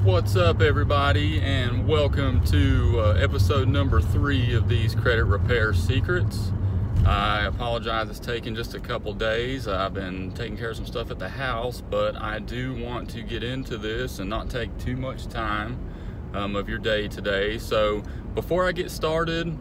What's up, everybody, and welcome to episode number 3 of these credit repair secrets. I apologize it's taken just a couple days. I've been taking care of some stuff at the house, but I do want to get into this and not take too much time of your day today. So before I get started,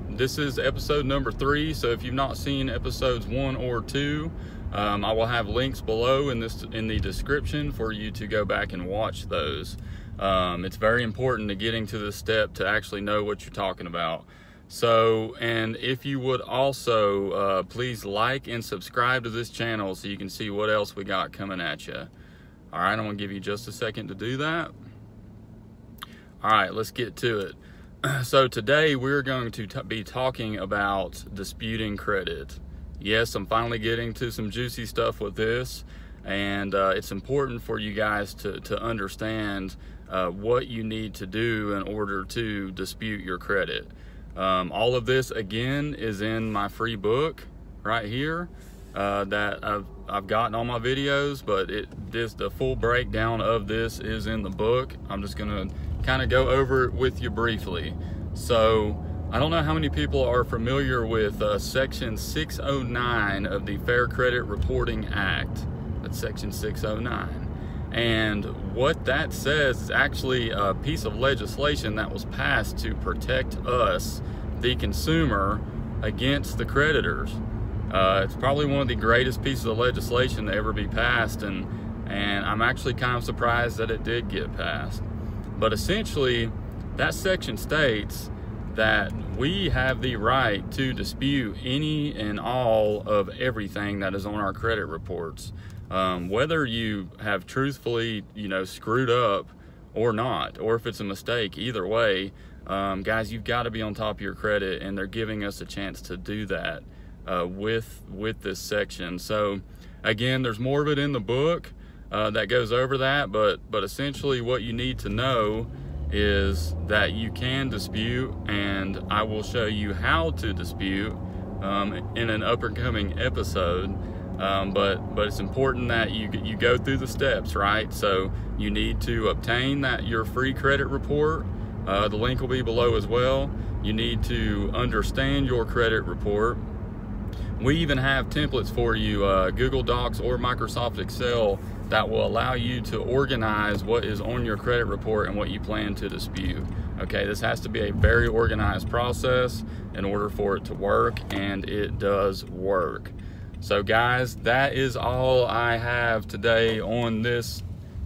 this is episode number 3, so if you've not seen episodes 1 or 2, I will have links below in the description for you to go back and watch those. It's very important to getting to this step to actually know what you're talking about. So, and if you would also please like and subscribe to this channel so you can see what else we got coming at you. All right, I'm gonna give you just a second to do that. All right, let's get to it. So today we're going to be talking about disputing credit. Yes, I'm finally getting to some juicy stuff with this, and it's important for you guys to understand what you need to do in order to dispute your credit. All of this, again, is in my free book right here that I've gotten all my videos, but the full breakdown of this is in the book. I'm just gonna kind of go over it with you briefly. So, I don't know how many people are familiar with Section 609 of the Fair Credit Reporting Act. That's Section 609. And what that says is actually a piece of legislation that was passed to protect us, the consumer, against the creditors. It's probably one of the greatest pieces of legislation to ever be passed, and I'm actually kind of surprised that it did get passed. But essentially, that section states that we have the right to dispute any and all of everything that is on our credit reports. Whether you have truthfully, screwed up or not, or if it's a mistake, either way, guys, you've got to be on top of your credit, and they're giving us a chance to do that with this section. So again, there's more of it in the book that goes over that, but essentially what you need to know is that you can dispute, and I will show you how to dispute in an up-and-coming episode. But it's important that you go through the steps, right? So you need to obtain your free credit report. The link will be below as well. You need to understand your credit report. We even have templates for you, Google Docs or Microsoft Excel, that will allow you to organize what is on your credit report and what you plan to dispute. Okay, this has to be a very organized process in order for it to work, and it does work. So guys, that is all I have today on this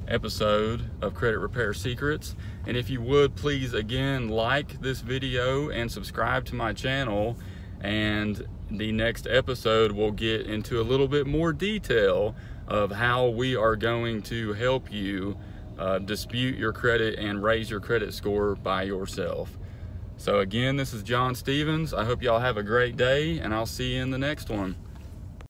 episode of Credit Repair Secrets. And if you would, please again like this video and subscribe to my channel, and the next episode will get into a little bit more detail of how we are going to help you dispute your credit and raise your credit score by yourself. So again, this is John Stevens. I hope y'all have a great day, and I'll see you in the next one.